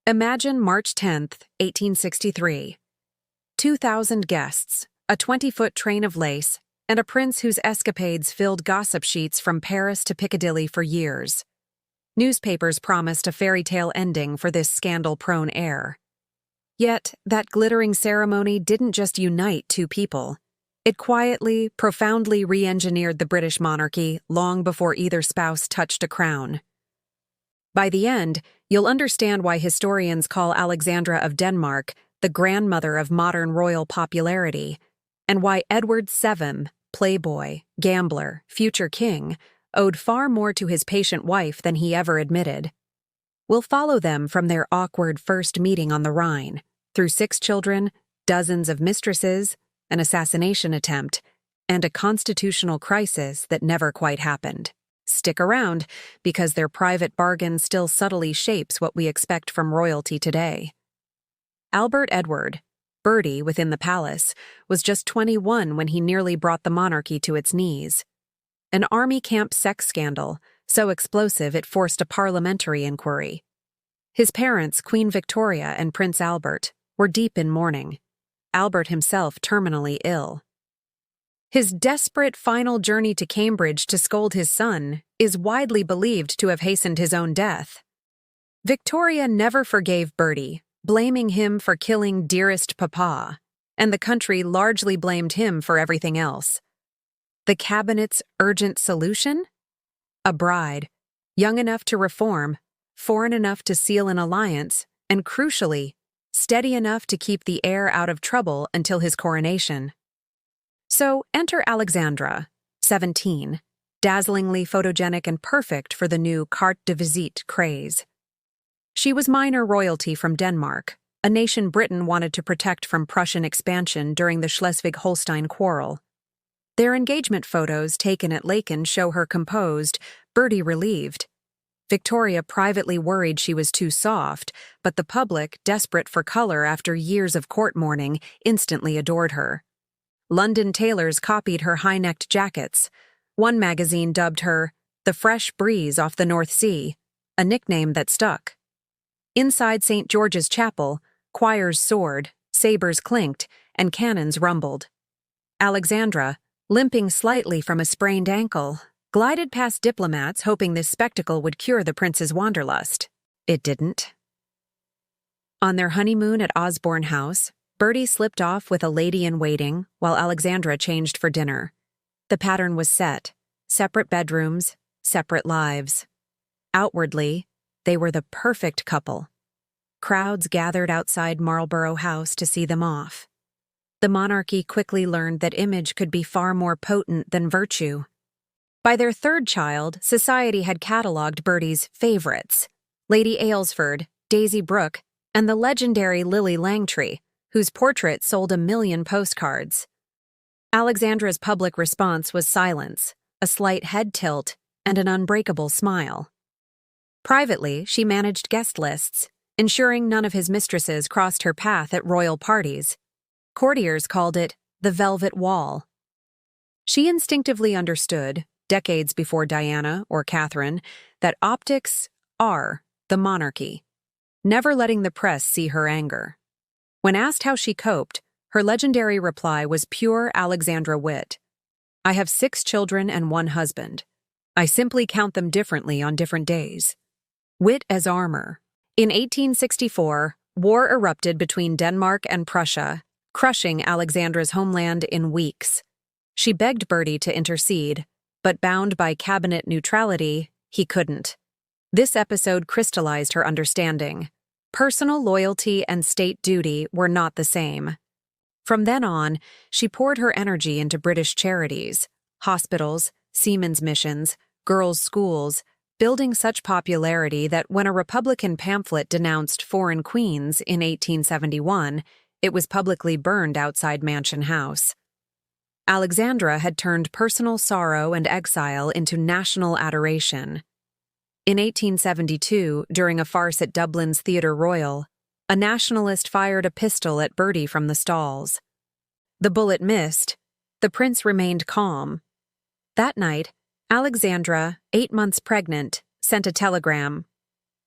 Imagine March 10th, 1863. 2,000 guests, a 20-foot train of lace, and a prince whose escapades filled gossip sheets from Paris to Piccadilly for years. Newspapers promised a fairy tale ending for this scandal-prone heir. Yet, that glittering ceremony didn't just unite two people. It quietly, profoundly re-engineered the British monarchy long before either spouse touched a crown. By the end, you'll understand why historians call Alexandra of Denmark the grandmother of modern royal popularity, and why Edward VII, playboy, gambler, future king, owed far more to his patient wife than he ever admitted. We'll follow them from their awkward first meeting on the Rhine, through 6 children, dozens of mistresses, an assassination attempt, and a constitutional crisis that never quite happened. Stick around, because their private bargain still subtly shapes what we expect from royalty today. Albert Edward, Bertie within the palace, was just 21 when he nearly brought the monarchy to its knees. An army camp sex scandal, so explosive it forced a parliamentary inquiry. His parents, Queen Victoria and Prince Albert, were deep in mourning, Albert himself terminally ill. His desperate final journey to Cambridge to scold his son is widely believed to have hastened his own death. Victoria never forgave Bertie, blaming him for killing dearest papa, and the country largely blamed him for everything else. The cabinet's urgent solution? A bride, young enough to reform, foreign enough to seal an alliance, and crucially, steady enough to keep the heir out of trouble until his coronation. So enter Alexandra, 17, dazzlingly photogenic and perfect for the new carte de visite craze. She was minor royalty from Denmark, a nation Britain wanted to protect from Prussian expansion during the Schleswig-Holstein quarrel. Their engagement photos taken at Laeken show her composed, Bertie relieved. Victoria privately worried she was too soft, but the public, desperate for color after years of court mourning, instantly adored her. London tailors copied her high-necked jackets. One magazine dubbed her the fresh breeze off the North Sea, a nickname that stuck. Inside St. George's Chapel, choirs soared, sabers clinked, and cannons rumbled. Alexandra, limping slightly from a sprained ankle, glided past diplomats hoping this spectacle would cure the prince's wanderlust. It didn't. On their honeymoon at Osborne House, Bertie slipped off with a lady-in-waiting while Alexandra changed for dinner. The pattern was set: separate bedrooms, separate lives. Outwardly, they were the perfect couple. Crowds gathered outside Marlborough House to see them off. The monarchy quickly learned that image could be far more potent than virtue. By their 3rd child, society had catalogued Bertie's favorites: Lady Aylesford, Daisy Brooke, and the legendary Lily Langtry, whose portrait sold 1 million postcards. Alexandra's public response was silence, a slight head tilt, and an unbreakable smile. Privately, she managed guest lists, ensuring none of his mistresses crossed her path at royal parties. Courtiers called it the Velvet Wall. She instinctively understood, decades before Diana or Catherine, that optics are the monarchy, never letting the press see her anger. When asked how she coped, her legendary reply was pure Alexandra wit. "I have 6 children and 1 husband. I simply count them differently on different days." Wit as armor. In 1864, war erupted between Denmark and Prussia, crushing Alexandra's homeland in weeks. She begged Bertie to intercede, but bound by cabinet neutrality, he couldn't. This episode crystallized her understanding. Personal loyalty and state duty were not the same. From then on, she poured her energy into British charities, hospitals, seamen's missions, girls' schools, building such popularity that when a Republican pamphlet denounced foreign queens in 1871, it was publicly burned outside Mansion House. Alexandra had turned personal sorrow and exile into national adoration. In 1872, during a farce at Dublin's Theatre Royal, a nationalist fired a pistol at Bertie from the stalls. The bullet missed. The prince remained calm. That night, Alexandra, 8 months pregnant, sent a telegram.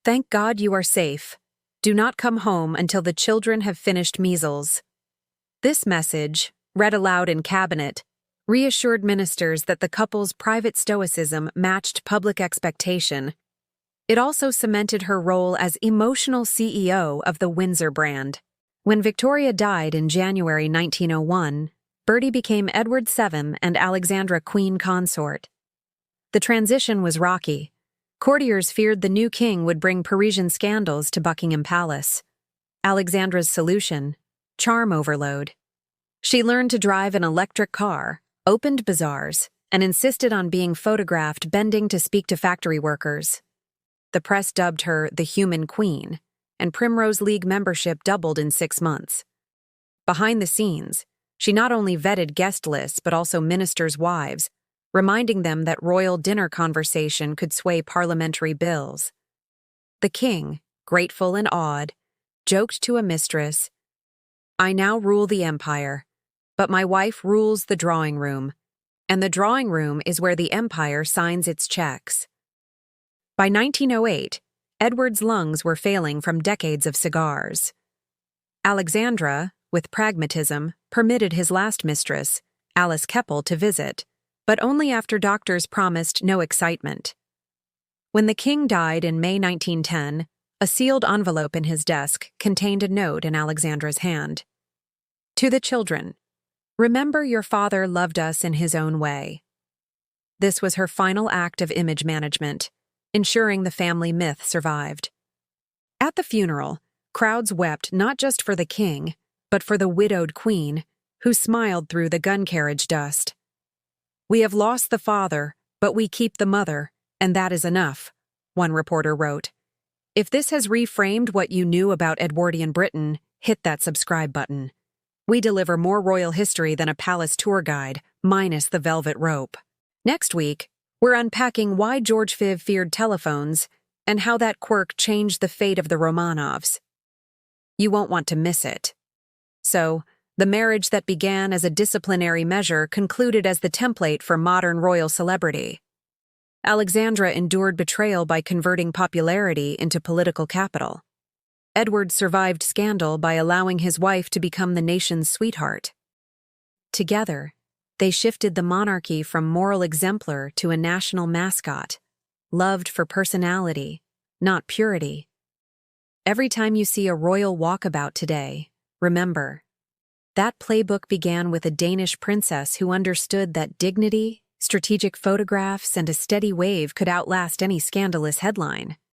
"Thank God you are safe. Do not come home until the children have finished measles. This message, read aloud in cabinet, reassured ministers that the couple's private stoicism matched public expectation. It also cemented her role as emotional CEO of the Windsor brand. When Victoria died in January 1901, Bertie became Edward VII and Alexandra Queen Consort. The transition was rocky. Courtiers feared the new king would bring Parisian scandals to Buckingham Palace. Alexandra's solution: charm overload. She learned to drive an electric car, opened bazaars, and insisted on being photographed bending to speak to factory workers. The press dubbed her the Human Queen, and Primrose League membership doubled in 6 months. Behind the scenes, she not only vetted guest lists but also ministers' wives, reminding them that royal dinner conversation could sway parliamentary bills. The king, grateful and awed, joked to a mistress, "I now rule the empire, but my wife rules the drawing room, and the drawing room is where the empire signs its checks." By 1908, Edward's lungs were failing from decades of cigars. Alexandra, with pragmatism, permitted his last mistress, Alice Keppel, to visit, but only after doctors promised no excitement. When the king died in May 1910, a sealed envelope in his desk contained a note in Alexandra's hand. To the children, "Remember your father loved us in his own way." This was her final act of image management, ensuring the family myth survived. At the funeral, crowds wept not just for the king, but for the widowed queen, who smiled through the gun carriage dust. "We have lost the father, but we keep the mother, and that is enough," one reporter wrote. If this has reframed what you knew about Edwardian Britain, hit that subscribe button. We deliver more royal history than a palace tour guide, minus the velvet rope. Next week, we're unpacking why George V feared telephones and how that quirk changed the fate of the Romanovs. You won't want to miss it. So, the marriage that began as a disciplinary measure concluded as the template for modern royal celebrity. Alexandra endured betrayal by converting popularity into political capital. Edward survived scandal by allowing his wife to become the nation's sweetheart. Together, they shifted the monarchy from moral exemplar to a national mascot, loved for personality, not purity. Every time you see a royal walkabout today, remember, that playbook began with a Danish princess who understood that dignity, strategic photographs, and a steady wave could outlast any scandalous headline.